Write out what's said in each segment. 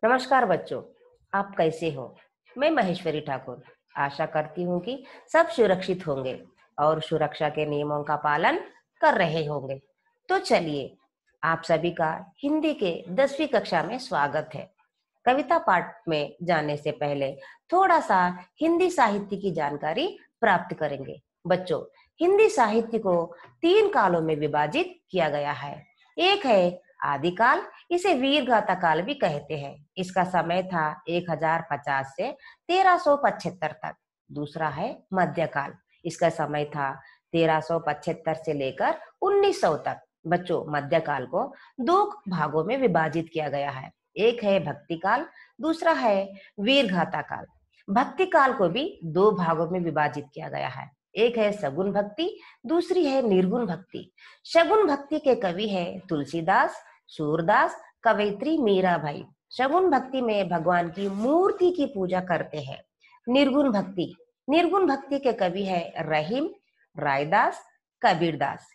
नमस्कार बच्चों, आप कैसे हो? मैं महेश्वरी ठाकुर आशा करती हूँ कि सब सुरक्षित होंगे और सुरक्षा के नियमों का पालन कर रहे होंगे। तो चलिए, आप सभी का हिंदी के 10वीं कक्षा में स्वागत है। कविता पाठ में जाने से पहले थोड़ा सा हिंदी साहित्य की जानकारी प्राप्त करेंगे। बच्चों, हिंदी साहित्य को 3 कालों में विभाजित किया गया है। एक है आदिकाल, इसे वीर गाथा काल भी कहते हैं। इसका समय था 1050 से 1375 तक। दूसरा है मध्यकाल, इसका समय था 1375 से लेकर 1900 तक। बच्चों, मध्यकाल को 2 भागों में विभाजित किया गया है। एक है भक्ति काल, दूसरा है वीर गाथा काल। भक्ति काल को भी 2 भागों में विभाजित किया गया है। एक है सगुन भक्ति, दूसरी है निर्गुण भक्ति। शगुन भक्ति के कवि है तुलसीदास, सूरदास, कवयित्री मीराबाई। शगुन भक्ति में भगवान की मूर्ति की पूजा करते हैं। निर्गुण भक्ति निर्गुण भक्ति के कवि है रहीम, रायदास, कबीरदास।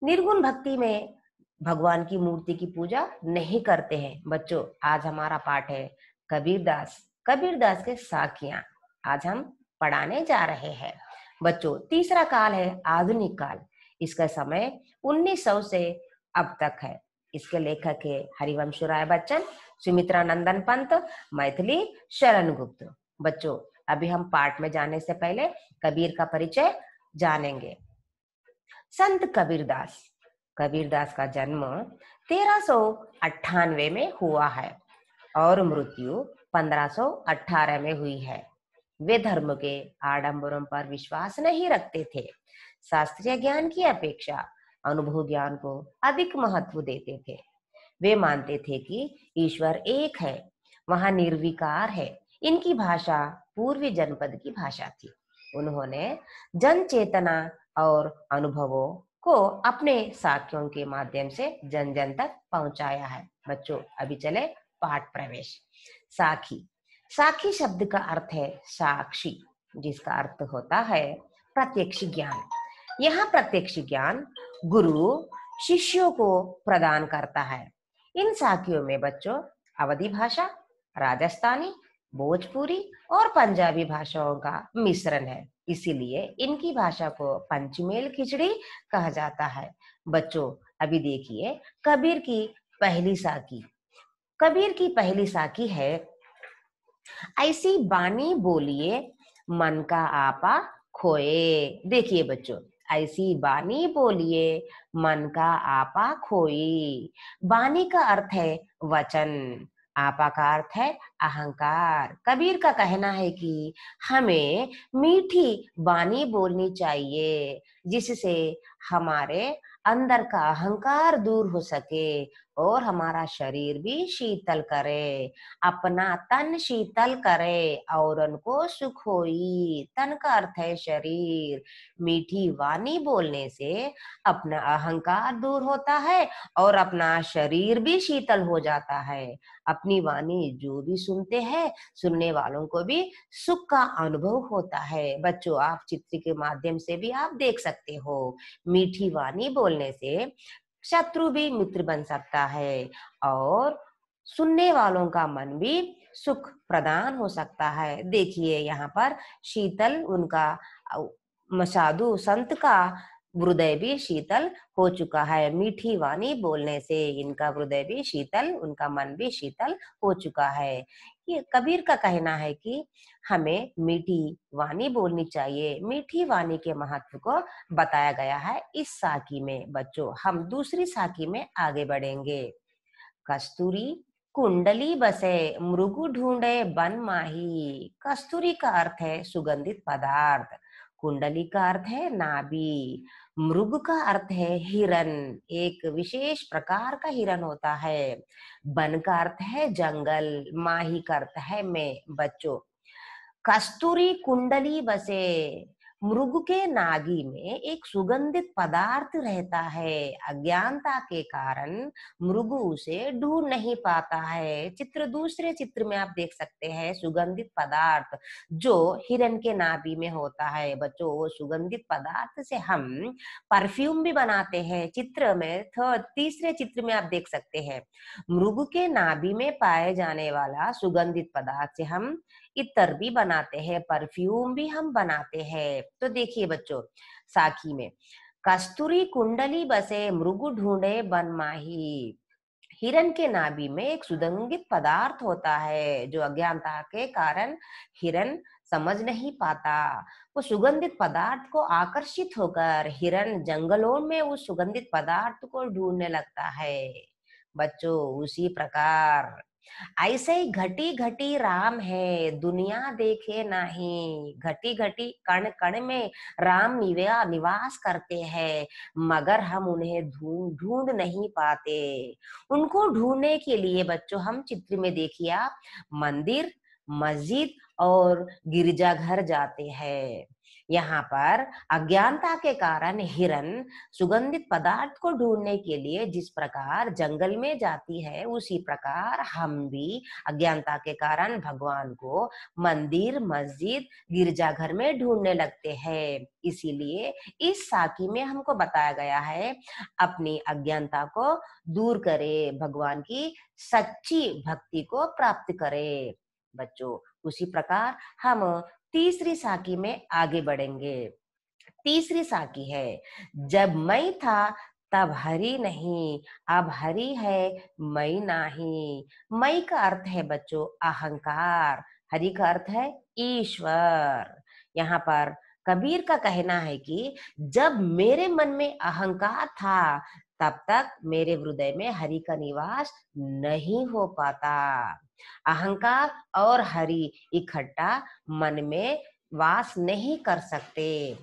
निर्गुण भक्ति में भगवान की मूर्ति की पूजा नहीं करते हैं। बच्चों, आज हमारा पाठ है कबीरदास कबीरदास के साखियां। आज हम पढ़ाने जा रहे हैं। बच्चों, तीसरा काल है आधुनिक काल। इसका समय 1900 से अब तक है। इसके लेखक है हरिवंश राय बच्चन, सुमित्रा नंदन पंत, मैथिली शरण गुप्त। बच्चों, अभी हम पाठ में जाने से पहले कबीर का परिचय जानेंगे। संत कबीरदास कबीरदास का जन्म 1398 में हुआ है और मृत्यु 1518 में हुई है। वे धर्म के आडंबरों पर विश्वास नहीं रखते थे। शास्त्रीय ज्ञान की अपेक्षा अनुभव ज्ञान को अधिक महत्व देते थे। वे मानते थे कि ईश्वर एक है, वहां निर्विकार है। इनकी भाषा पूर्वी जनपद की भाषा थी। उन्होंने जन चेतना और अनुभवों को अपने साक्ष्यों के माध्यम से जन जन तक पहुंचाया है। बच्चों, अभी चले पाठ प्रवेश। साखी साखी शब्द का अर्थ है साक्षी, जिसका अर्थ होता है प्रत्यक्ष ज्ञान। यहाँ प्रत्यक्ष ज्ञान गुरु शिष्यों को प्रदान करता है। इन साखियों में बच्चों अवधी भाषा, राजस्थानी, भोजपुरी और पंजाबी भाषाओं का मिश्रण है। इसीलिए इनकी भाषा को पंचमेल खिचड़ी कहा जाता है। बच्चों, अभी देखिए कबीर की पहली साखी। कबीर की पहली साखी है, ऐसी बानी बोलिए मन का आपा खोए। देखिए बच्चों, ऐसी बानी बोलिए मन का आपा खोई। बानी का अर्थ है वचन, आपा का अर्थ है अहंकार। कबीर का कहना है कि हमें मीठी बानी बोलनी चाहिए, जिससे हमारे अंदर का अहंकार दूर हो सके और हमारा शरीर भी शीतल करे, अपना तन शीतल करे और उनको सुख होई। तन का अर्थ है शरीर। मीठी वाणी बोलने से अपना अहंकार दूर होता है और अपना शरीर भी शीतल हो जाता है। अपनी वाणी जो भी सुनते हैं, सुनने वालों को भी सुख का अनुभव होता है। बच्चों, आप चित्र के माध्यम से भी आप देख सकते हो, मीठी वाणी बोलने से शत्रु भी मित्र बन सकता है और सुनने वालों का मन भी सुख प्रदान हो सकता है। देखिए यहाँ पर शीतल उनका साधु संत का हृदय भी शीतल हो चुका है। मीठी वाणी बोलने से इनका हृदय भी शीतल, उनका मन भी शीतल हो चुका है। ये कबीर का कहना है कि हमें मीठी वाणी बोलनी चाहिए। मीठी वाणी के महत्व को बताया गया है इस साखी में। बच्चों, हम दूसरी साखी में आगे बढ़ेंगे। कस्तूरी कुंडली बसे मृगु ढूंढे बन माही। कस्तूरी का अर्थ है सुगंधित पदार्थ, कुंडली का अर्थ है नाभि, मृग का अर्थ है हिरन, एक विशेष प्रकार का हिरन होता है। बन का अर्थ है जंगल, माही का अर्थ है में। बच्चों, कस्तूरी कुंडली बसे, मृग के नाभि में एक सुगंधित पदार्थ रहता है। अज्ञानता के कारण मृग उसे ढूंढ नहीं पाता है। दूसरे चित्र में आप देख सकते हैं सुगंधित पदार्थ जो हिरण के नाभि में होता है। बच्चों, वो सुगंधित पदार्थ से हम परफ्यूम भी बनाते हैं। चित्र में तीसरे चित्र में आप देख सकते हैं मृग के नाभि में पाए जाने वाला सुगंधित पदार्थ से हम इत्र भी बनाते हैं, परफ्यूम भी हम बनाते हैं। तो देखिए बच्चों, साखी में कस्तूरी कुंडली बसे मृग ढूंढे बन माही। हिरण के नाभि में एक सुगंधित पदार्थ होता है जो अज्ञानता के कारण हिरण समझ नहीं पाता। वो सुगंधित पदार्थ को आकर्षित होकर हिरण जंगलों में उस सुगंधित पदार्थ को ढूंढने लगता है। बच्चों, उसी प्रकार ऐसे ही घटी घटी राम है दुनिया देखे नहीं। घटी घटी कण कण में राम निवास करते हैं, मगर हम उन्हें ढूंढ ढूंढ नहीं पाते। उनको ढूंढने के लिए बच्चों हम चित्र में देखिए आप मंदिर, मस्जिद और गिरजाघर जाते हैं। यहाँ पर अज्ञानता के कारण हिरन सुगंधित पदार्थ को ढूंढने के लिए जिस प्रकार जंगल में जाती है, उसी प्रकार हम भी अज्ञानता के कारण भगवान को मंदिर, मस्जिद, गिरजाघर में ढूंढने लगते हैं। इसीलिए इस साखी में हमको बताया गया है अपनी अज्ञानता को दूर करे, भगवान की सच्ची भक्ति को प्राप्त करे। बच्चों, उसी प्रकार हम तीसरी साखी में आगे बढ़ेंगे। तीसरी साखी है जब मैं था तब हरि नहीं, अब हरि है मैं नहीं। मैं का अर्थ है बच्चों अहंकार, हरि का अर्थ है ईश्वर। यहाँ पर कबीर का कहना है कि जब मेरे मन में अहंकार था तब तक मेरे हृदय में हरि का निवास नहीं हो पाता। अहंकार और हरि इकट्ठा मन में वास नहीं कर सकते।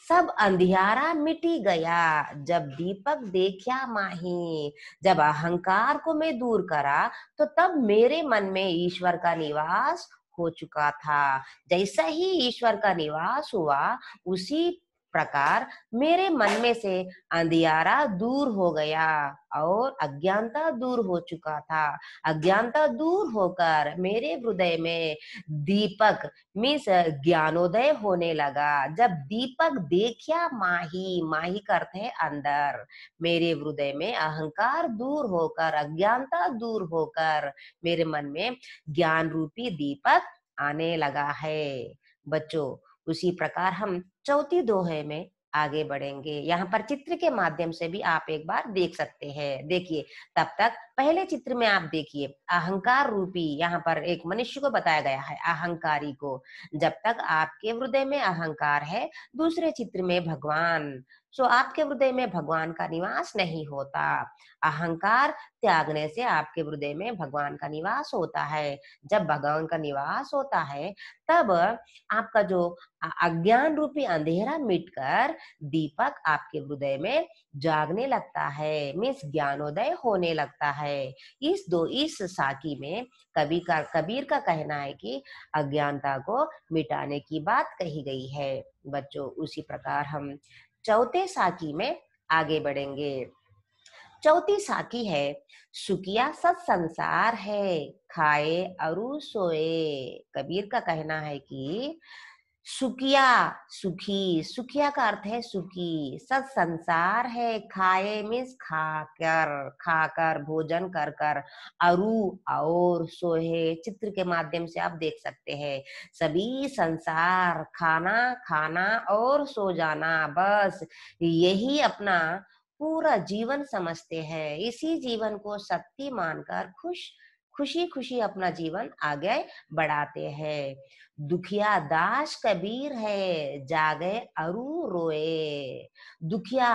सब अंधियारा मिटी गया जब दीपक देखा माही। जब अहंकार को मैं दूर करा तो तब मेरे मन में ईश्वर का निवास हो चुका था। जैसा ही ईश्वर का निवास हुआ उसी प्रकार मेरे मन में से अंधियारा दूर हो गया और अज्ञानता दूर हो चुका था। अज्ञानता दूर होकर मेरे हृदय में दीपक मीन्स ज्ञानोदय होने लगा। जब दीपक देखा माही, माही का अर्थ है अंदर, मेरे हृदय में अहंकार दूर होकर, अज्ञानता दूर होकर मेरे मन में ज्ञान रूपी दीपक आने लगा है। बच्चों, उसी प्रकार हम चौथी दोहे में आगे बढ़ेंगे। यहाँ पर चित्र के माध्यम से भी आप एक बार देख सकते हैं। देखिए, तब तक पहले चित्र में आप देखिए अहंकार रूपी, यहाँ पर एक मनुष्य को बताया गया है, अहंकारी को। जब तक आपके हृदय में अहंकार है, दूसरे चित्र में भगवान, सो आपके हृदय में भगवान का निवास नहीं होता। अहंकार त्यागने से आपके हृदय में भगवान का निवास होता है। जब भगवान का निवास होता है तब आपका जो अज्ञान रूपी अंधेरा मिटकर दीपक आपके हृदय में जागने लगता है, मीन्स ज्ञानोदय होने लगता है। इस साखी में कबीर का कहना है कि अज्ञानता को मिटाने की बात कही गई है। बच्चों, उसी प्रकार हम चौथे साखी में आगे बढ़ेंगे। चौथी साखी है सुखिया सत संसार है खाए अरु सोए। कबीर का कहना है कि सुखिया, सुखी, सुखिया का अर्थ है सुखी, सत संसार है, खाए मीन्स खाकर, खाकर भोजन कर कर, अरु और सोहे, चित्र के माध्यम से आप देख सकते हैं सभी संसार, खाना खाना और सो जाना, बस यही अपना पूरा जीवन समझते हैं। इसी जीवन को सत्य मानकर खुशी खुशी अपना जीवन आगे बढ़ाते हैं। दुखिया दास कबीर है जागे अरु रोए। दुखिया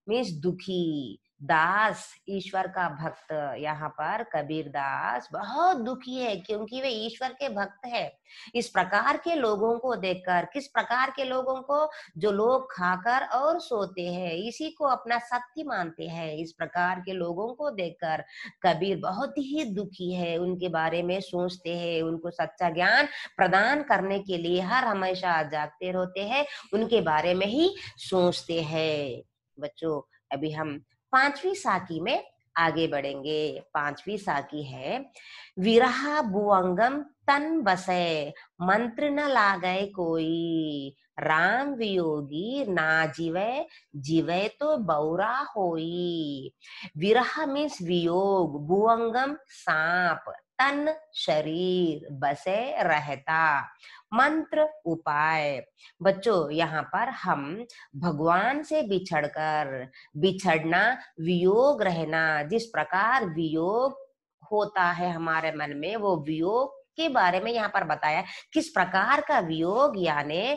मीन्स दुखी, दास, ईश्वर का भक्त, यहाँ पर कबीर दास बहुत दुखी है क्योंकि वे ईश्वर के भक्त है। इस प्रकार के लोगों को देखकर, किस प्रकार के लोगों को, जो लोग खाकर और सोते हैं, इसी को अपना सत्य मानते हैं, इस प्रकार के लोगों को देखकर कबीर बहुत ही दुखी है, उनके बारे में सोचते हैं, उनको सच्चा ज्ञान प्रदान करने के लिए हर हमेशा जागते रहते हैं, उनके बारे में ही सोचते हैं। बच्चों, अभी हम 5वीं साखी में आगे बढ़ेंगे। 5वीं साखी है, विरहा भुवंगम तन बसे, मंत्र न लागे कोई, राम वियोगी ना जीवे, जीवे तो बौरा होई। विरह मीन्स वियोग, भुवंगम सांप, तन शरीर, बसे रहता, मंत्र उपाय। बच्चों, यहाँ पर हम भगवान से बिछड़कर, बिछड़ना, वियोग रहना, जिस प्रकार वियोग होता है हमारे मन में, वो वियोग के बारे में यहाँ पर बताया। किस प्रकार का वियोग, यानी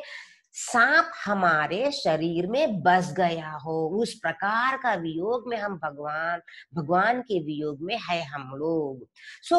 सांप हमारे शरीर में बस गया हो, उस प्रकार का वियोग में हम भगवान के वियोग में है हम लोग।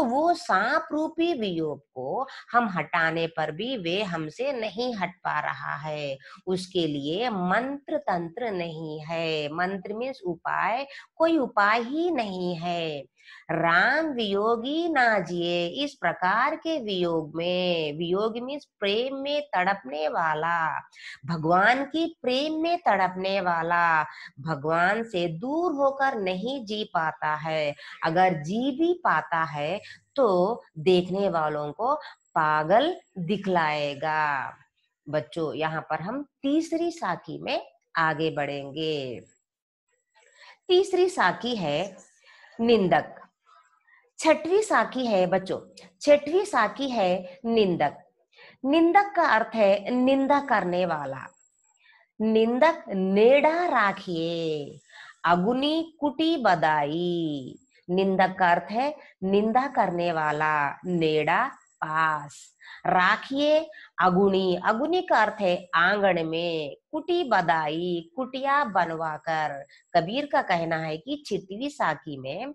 वो सांप रूपी वियोग को हम हटाने पर भी वे हमसे नहीं हट पा रहा है, उसके लिए मंत्र तंत्र नहीं है। मंत्र मीन्स उपाय, कोई उपाय ही नहीं है। राम वियोगी ना जिए, इस प्रकार के वियोग में, वियोग मीन्स प्रेम में तड़पने वाला, भगवान की प्रेम में तड़पने वाला, भगवान से दूर होकर नहीं जी पाता है। अगर जी भी पाता है तो देखने वालों को पागल दिखलाएगा। बच्चों, यहाँ पर हम तीसरी साखी में आगे बढ़ेंगे। तीसरी साखी है निंदक। छठवीं साखी है बच्चों, छठवीं साखी है निंदक। निंदक का अर्थ है निंदा करने वाला। निंदक नेड़ा राखिए, अगुनी कुटी बदाई। निंदक का अर्थ है निंदा करने वाला, नेड़ा पास, राखिए अगुनी, अगुनी का अर्थ है आंगन में, कुटी बदाई, कुटिया बनवाकर। कबीर का कहना है कि 6वीं साखी में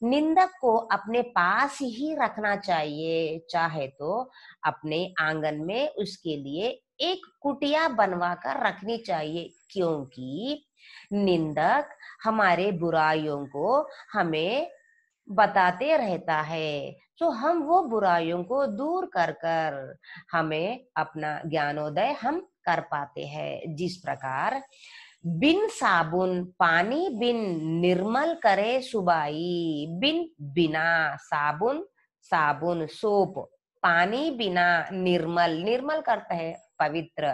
निंदक को अपने पास ही रखना चाहिए, चाहे तो अपने आंगन में उसके लिए एक कुटिया बनवा कर रखनी चाहिए, क्योंकि निंदक हमारे बुराइयों को हमें बताते रहता है, तो हम वो बुराइयों को दूर कर कर हमें अपना ज्ञानोदय हम कर पाते हैं। जिस प्रकार बिन साबुन पानी बिन निर्मल करे सुबाई, बिन बिना साबुन, साबुन सोप, पानी बिना निर्मल, निर्मल करते है पवित्र,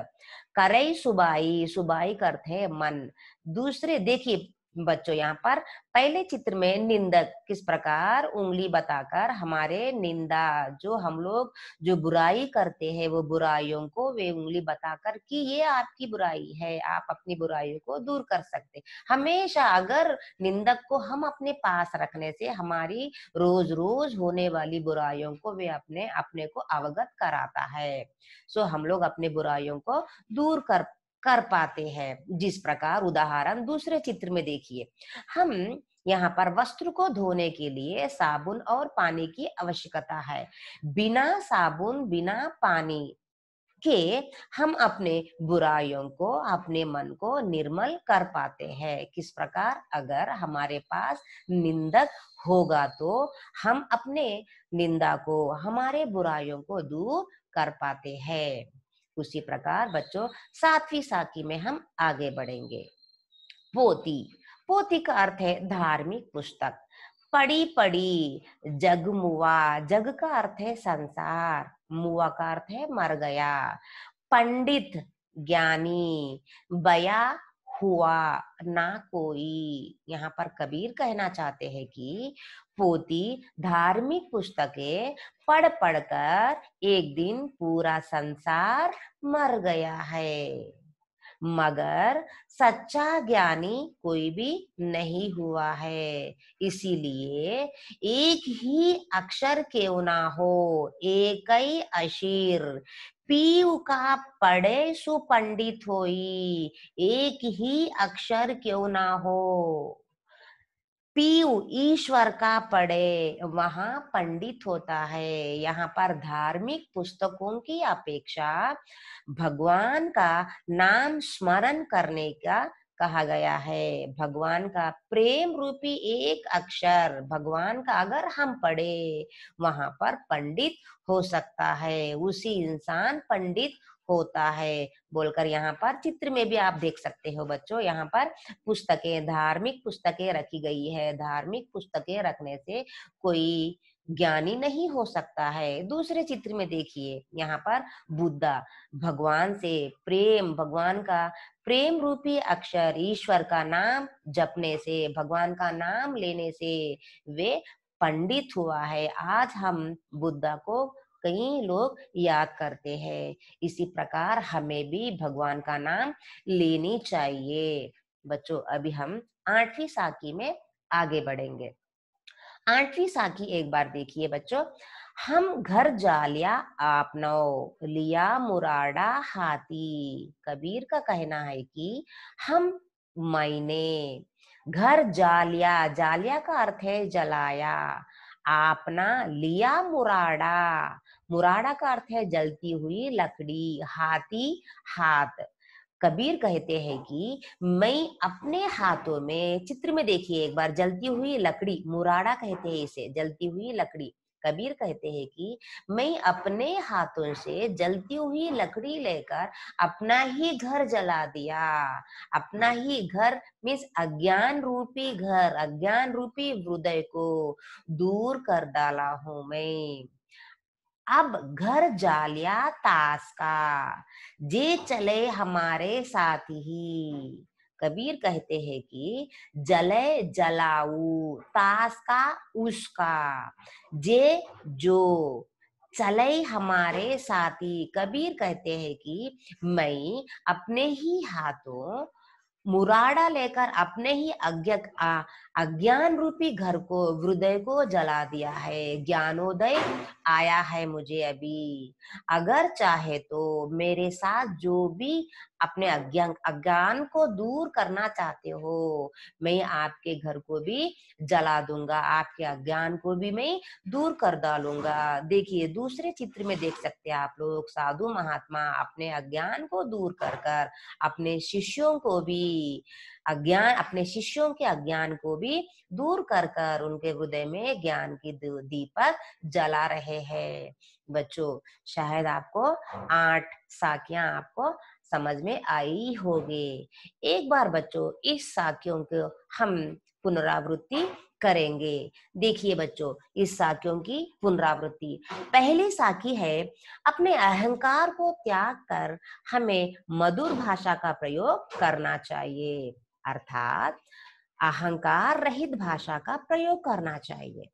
करे सुबाई, सुबाई करते है मन। दूसरे देखिए बच्चों, यहाँ पर पहले चित्र में निंदक किस प्रकार उंगली बताकर हमारे निंदा, जो हम लोग जो बुराई करते हैं, वो बुराइयों को वे उंगली बताकर कि ये आपकी बुराई है, आप अपनी बुराइयों को दूर कर सकते। हमेशा अगर निंदक को हम अपने पास रखने से हमारी रोज रोज होने वाली बुराइयों को वे अपने अपने को अवगत कराता है। हम लोग अपने बुराइयों को दूर कर कर पाते हैं। जिस प्रकार उदाहरण दूसरे चित्र में देखिए, हम यहाँ पर वस्त्र को धोने के लिए साबुन और पानी की आवश्यकता है। बिना साबुन बिना पानी के हम अपने बुराइयों को, अपने मन को निर्मल कर पाते हैं। किस प्रकार, अगर हमारे पास निंदक होगा तो हम अपने निंदा को, हमारे बुराइयों को दूर कर पाते हैं। उसी प्रकार बच्चों 7वीं साखी में हम आगे बढ़ेंगे। पोथी, पोथी का अर्थ है धार्मिक पुस्तक। पड़ी पड़ी, जग मुआ, जग का अर्थ है संसार, मुआ का अर्थ है मर गया। पंडित ज्ञानी, बया हुआ ना कोई। यहाँ पर कबीर कहना चाहते हैं कि पोती धार्मिक पुस्तकें पढ़ पढ़कर एक दिन पूरा संसार मर गया है, मगर सच्चा ज्ञानी कोई भी नहीं हुआ है। इसीलिए एक ही अक्षर क्यों ना हो, एक ही अशीर, पीऊ का पढ़े सुपंडित होई, एक ही अक्षर क्यों ना हो। पीयू ईश्वर का पढ़े वहां पंडित होता है। यहाँ पर धार्मिक पुस्तकों की अपेक्षा भगवान का नाम स्मरण करने का कहा गया है। भगवान का प्रेम रूपी एक अक्षर भगवान का अगर हम पढ़े वहां पर पंडित हो सकता है, उसी इंसान पंडित होता है बोलकर यहाँ पर चित्र में भी आप देख सकते हो बच्चों। यहाँ पर पुस्तकें, धार्मिक पुस्तकें रखी गई है। धार्मिक पुस्तकें रखने से कोई ज्ञानी नहीं हो सकता है। दूसरे चित्र में देखिए, यहाँ पर बुद्धा भगवान से प्रेम, भगवान का प्रेम रूपी अक्षर ईश्वर का नाम जपने से, भगवान का नाम लेने से वे पंडित हुआ है। आज हम बुद्धा को कई लोग याद करते हैं। इसी प्रकार हमें भी भगवान का नाम लेनी चाहिए। बच्चों अभी हम 8वीं साखी में आगे बढ़ेंगे। 8वीं साखी एक बार देखिए बच्चों। हम घर जालिया आपनो लिया मुराड़ा हाथी। कबीर का कहना है कि मैंने घर जालिया, जालिया का अर्थ है जलाया, आपना लिया मुराड़ा, मुराड़ा का अर्थ है जलती हुई लकड़ी, हाथी हाथ। कबीर कहते हैं कि मैं अपने हाथों में, चित्र में देखिए एक बार, जलती हुई लकड़ी, मुराड़ा कहते हैं इसे, जलती हुई लकड़ी। कबीर कहते हैं कि मैं अपने हाथों से जलती हुई लकड़ी लेकर अपना ही घर जला दिया। अपना ही घर मीन्स अज्ञान रूपी घर, अज्ञान रूपी हृदय को दूर कर डाला हूं मैं। अब घर जालिया तास का, जे चले हमारे साथ ही। कबीर कहते हैं कि जले जलाऊ, तास का उसका, जे जो चले हमारे साथी। कबीर कहते हैं कि मैं अपने ही हाथों मुराड़ा लेकर अपने ही अज्ञान रूपी घर को, हृदय को जला दिया है। ज्ञानोदय आया है मुझे अभी। अगर चाहे तो मेरे साथ जो भी अपने अज्ञान को दूर करना चाहते हो, मैं आपके घर को भी जला दूंगा, आपके अज्ञान को भी मैं दूर कर डालूंगा। देखिए दूसरे चित्र में देख सकते हैं आप लोग, साधु महात्मा अपने अज्ञान को दूर कर कर अपने शिष्यों को भी अज्ञान, अपने शिष्यों के अज्ञान को भी दूर कर कर उनके हृदय में ज्ञान की दीपक जला रहे हैं। बच्चों शायद आपको 8 साखियां आपको समझ में आई होगी। एक बार बच्चों इस साखियों को हम पुनरावृत्ति करेंगे। देखिए बच्चों इस साखियों की पुनरावृत्ति। पहली साखी है, अपने अहंकार को त्याग कर हमें मधुर भाषा का प्रयोग करना चाहिए। अर्थात अहंकार रहित भाषा का प्रयोग करना चाहिए,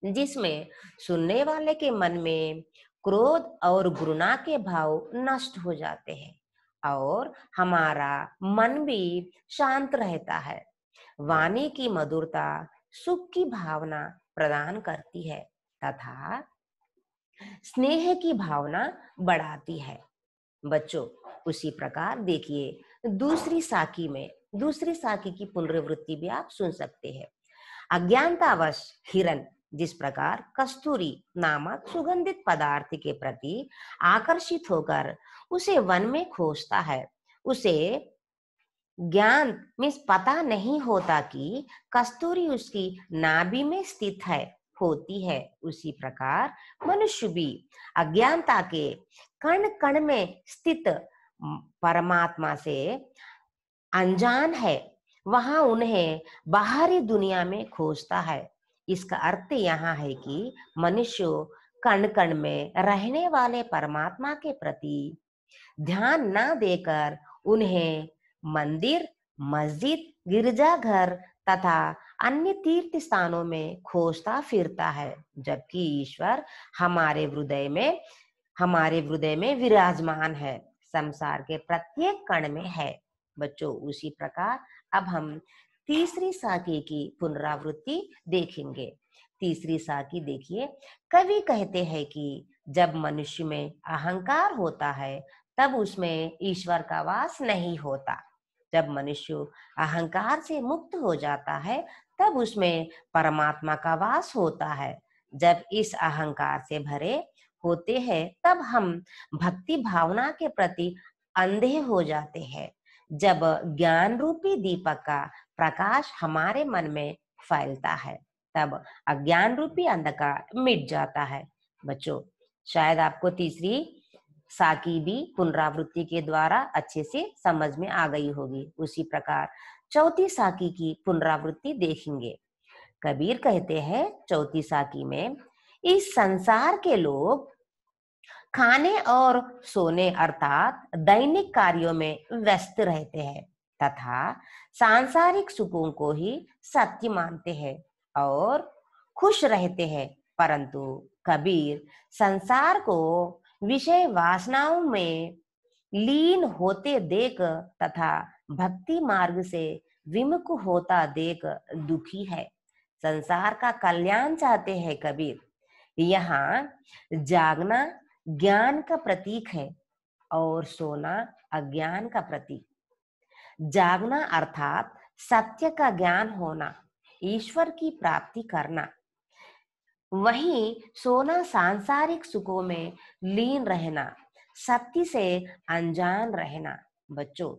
जिसमें सुनने वाले के मन में क्रोध और घृणा के भाव नष्ट हो जाते हैं और हमारा मन भी शांत रहता है। वाणी की मधुरता सुख की भावना प्रदान करती है तथा स्नेह की भावना बढ़ाती है। बच्चों उसी प्रकार देखिए दूसरी साखी में, दूसरी साखी की पुनरावृत्ति भी आप सुन सकते हैं। अज्ञानतावश हिरन जिस प्रकार कस्तूरी नामक सुगंधित पदार्थ के प्रति आकर्षित होकर उसे वन में खोजता है, उसे ज्ञान मीन्स पता नहीं होता कि कस्तूरी उसकी नाभि में स्थित है, होती है। उसी प्रकार मनुष्य भी अज्ञानता के कण कण में स्थित परमात्मा से अनजान है, वहां उन्हें बाहरी दुनिया में खोजता है। इसका अर्थ यहाँ है कि मनुष्य कण कण में रहने वाले परमात्मा के प्रति ध्यान न देकर उन्हें मंदिर, मस्जिद, गिरजाघर तथा अन्य तीर्थ स्थानों में खोजता फिरता है, जबकि ईश्वर हमारे हृदय में विराजमान है, संसार के प्रत्येक कण में है। बच्चों उसी प्रकार अब हम तीसरी साखी की पुनरावृत्ति देखेंगे। तीसरी साखी देखिए, कवि कहते हैं कि जब मनुष्य में अहंकार होता है तब उसमें ईश्वर का वास नहीं होता। जब मनुष्य अहंकार से मुक्त हो जाता है तब उसमें परमात्मा का वास होता है। जब इस अहंकार से भरे होते हैं तब हम भक्ति भावना के प्रति अंधे हो जाते हैं। जब ज्ञान रूपी दीपक का प्रकाश हमारे मन में फैलता है तब अज्ञान रूपी अंधकार मिट जाता है। बच्चों, शायद आपको तीसरी साकी भी पुनरावृत्ति के द्वारा अच्छे से समझ में आ गई होगी। उसी प्रकार चौथी साकी की पुनरावृत्ति देखेंगे। कबीर कहते हैं चौथी साकी में, इस संसार के लोग खाने और सोने अर्थात दैनिक कार्यों में व्यस्त रहते हैं तथा सांसारिक सुखों को ही सत्य मानते हैं और खुश रहते हैं। परंतु कबीर संसार को विषय वासनाओं में लीन होते देख तथा भक्ति मार्ग से विमुख होता देख दुखी है। संसार का कल्याण चाहते हैं कबीर। यहाँ जागना ज्ञान का प्रतीक है और सोना अज्ञान का प्रतीक। जागना अर्थात सत्य का ज्ञान होना, ईश्वर की प्राप्ति करना। वहीं सोना सांसारिक सुखों में लीन रहना, सत्य से अनजान रहना। बच्चों,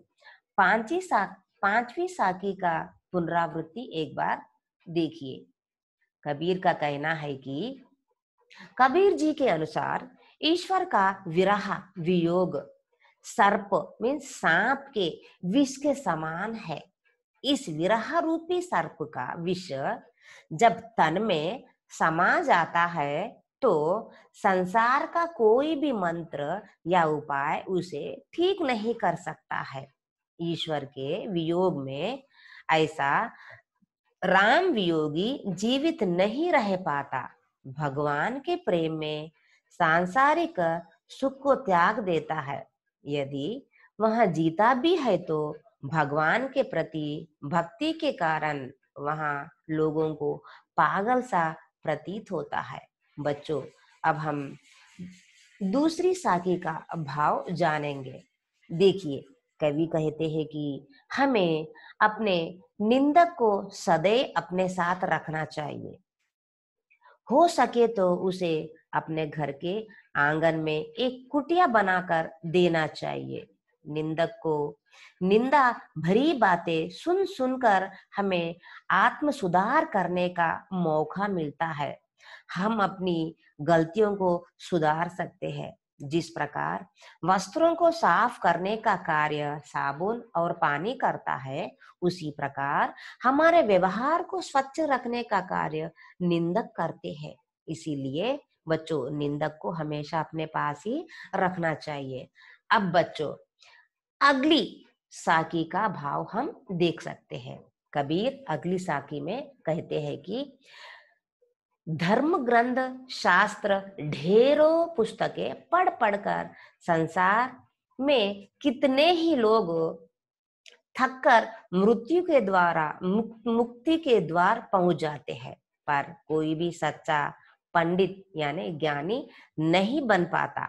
पांचवी साकी का पुनरावृत्ति एक बार देखिए। कबीर का कहना है कि कबीर जी के अनुसार ईश्वर का विरह वियोग सर्प मीन्स सांप के विष के समान है। इस विरह रूपी सर्प का विष जब तन में समा जाता है तो संसार का कोई भी मंत्र या उपाय उसे ठीक नहीं कर सकता है। ईश्वर के वियोग में ऐसा राम वियोगी जीवित नहीं रह पाता। भगवान के प्रेम में सांसारिक सुख को त्याग देता है। यदि वह जीता भी है तो भगवान के प्रति भक्ति के कारण वहां लोगों को पागल सा प्रतीत होता है। बच्चों, अब हम दूसरी साखी का भाव जानेंगे। देखिए, कवि कहते हैं कि हमें अपने निंदक को सदैव अपने साथ रखना चाहिए। हो सके तो उसे अपने घर के आंगन में एक कुटिया बनाकर देना चाहिए। निंदक को निंदा भरी बातें सुन सुनकर हमें आत्म सुधार करने का मौका मिलता है। हम अपनी गलतियों को सुधार सकते हैं। जिस प्रकार वस्त्रों को साफ करने का कार्य साबुन और पानी करता है, उसी प्रकार हमारे व्यवहार को स्वच्छ रखने का कार्य निंदक करते हैं। इसीलिए बच्चों, निंदक को हमेशा अपने पास ही रखना चाहिए। अब बच्चों, अगली साकी का भाव हम देख सकते हैं। कबीर अगली साकी में कहते हैं कि धर्म ग्रंथ शास्त्र ढेरों पुस्तकें पढ़ पढ़कर संसार में कितने ही लोग थककर मृत्यु के द्वारा मुक्ति के द्वार पहुंच जाते हैं, पर कोई भी सच्चा पंडित यानी ज्ञानी नहीं बन पाता।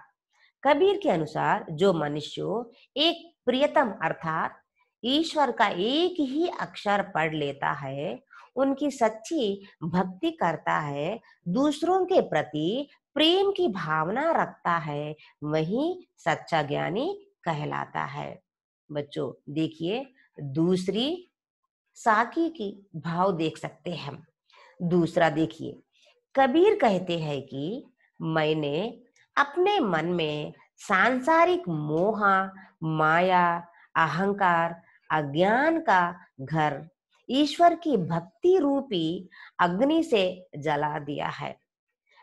कबीर के अनुसार जो मनुष्य एक प्रियतम अर्थात ईश्वर का एक ही अक्षर पढ़ लेता है, उनकी सच्ची भक्ति करता है, दूसरों के प्रति प्रेम की भावना रखता है, वही सच्चा ज्ञानी कहलाता है। बच्चों देखिए, दूसरी साकी की भाव देख सकते हैं हम। दूसरा देखिए, कबीर कहते हैं कि मैंने अपने मन में सांसारिक मोह, माया, अहंकार, अज्ञान का घर ईश्वर की भक्ति रूपी अग्नि से जला दिया है।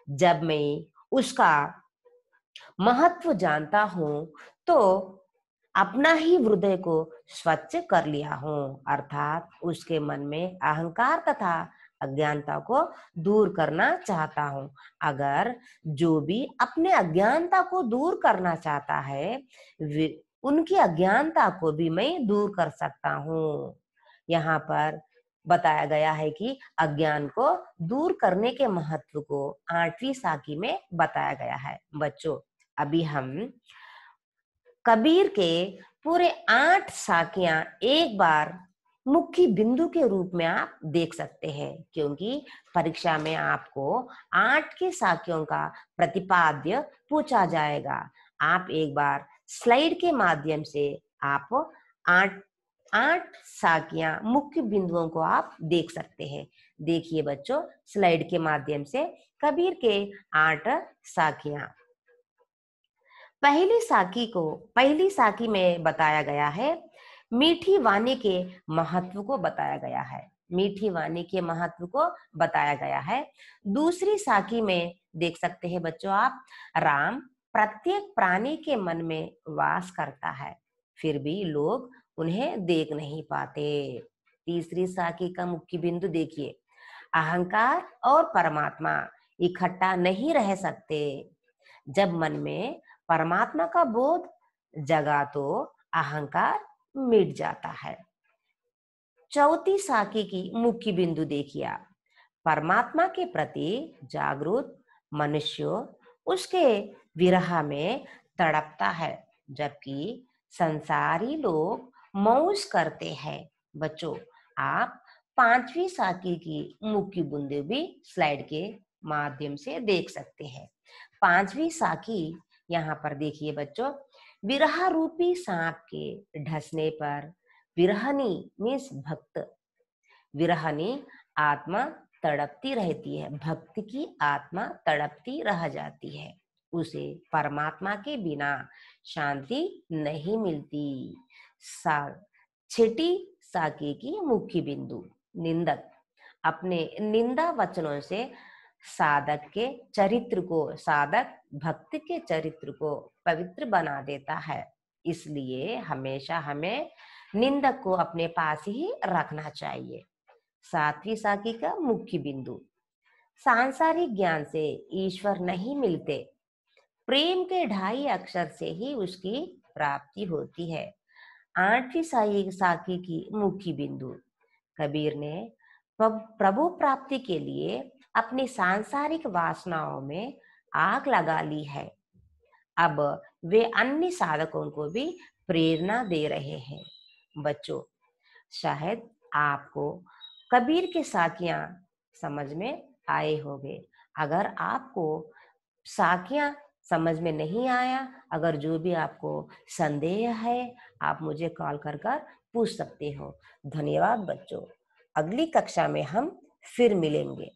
जब मैं उसका महत्व जानता हूं तो अपना ही हृदय को स्वच्छ कर लिया हूं, अर्थात उसके मन में अहंकार तथा अज्ञानता को दूर करना चाहता हूं। अगर जो भी अपने अज्ञानता को दूर करना चाहता है, उनकी अज्ञानता को भी मैं दूर कर सकता हूं। यहाँ पर बताया गया है कि अज्ञान को दूर करने के महत्व को 8वीं साकी में बताया गया है। बच्चों, अभी हम कबीर के पूरे 8 साकियां एक बार मुख्य बिंदु के रूप में आप देख सकते हैं, क्योंकि परीक्षा में आपको 8 के साखियों का प्रतिपाद्य पूछा जाएगा। आप एक बार स्लाइड के माध्यम से आप 8 8 साखियां मुख्य बिंदुओं को आप देख सकते हैं। देखिए बच्चों, स्लाइड के माध्यम से कबीर के 8 साखियां। पहली साखी में बताया गया है, मीठी वाणी के महत्व को बताया गया है। मीठी वाणी के महत्व को बताया गया है। दूसरी साखी में देख सकते हैं बच्चों आप, राम प्रत्येक प्राणी के मन में वास करता है, फिर भी लोग उन्हें देख नहीं पाते। तीसरी साखी का मुख्य बिंदु देखिए, अहंकार और परमात्मा इकट्ठा नहीं रह सकते। जब मन में परमात्मा का बोध जगा तो अहंकार मिट जाता है। चौथी साखी की मुख्य बिंदु देखिए आप, परमात्मा के प्रति जागरूक मनुष्य उसके विरह में तड़पता है, जबकि संसारी लोग मौज करते हैं। बच्चों, आप पांचवी साखी की मुख्य बिंदु भी स्लाइड के माध्यम से देख सकते हैं। पांचवी साखी यहाँ पर देखिए बच्चों, विरह रूपी सांप के ढसने पर विरहनी मीन्स भक्त, विरहनी आत्मा तड़पती रहती है, भक्त की आत्मा तड़पती रह जाती है, उसे परमात्मा के बिना शांति नहीं मिलती। सा छठी साकी की मुख्य बिंदु, निंदक अपने निंदा वचनों से साधक भक्त के चरित्र को पवित्र बना देता है। इसलिए हमेशा हमें निंदक को अपने पास ही रखना चाहिए। सातवीं साखी का मुख्य बिंदु, सांसारिक ज्ञान से ईश्वर नहीं मिलते, प्रेम के 2.5 अक्षर से ही उसकी प्राप्ति होती है। आठवीं साखी की मुख्य बिंदु, कबीर ने प्रभु प्राप्ति के लिए अपनी सांसारिक वासनाओं में आग लगा ली है। अब वे अन्य साधकों को भी प्रेरणा दे रहे हैं। बच्चों, शायद आपको कबीर के साखियां समझ में आए होंगे। अगर आपको साखियां समझ में नहीं आया, अगर जो भी आपको संदेह है, आप मुझे कॉल कर पूछ सकते हो। धन्यवाद बच्चों, अगली कक्षा में हम फिर मिलेंगे।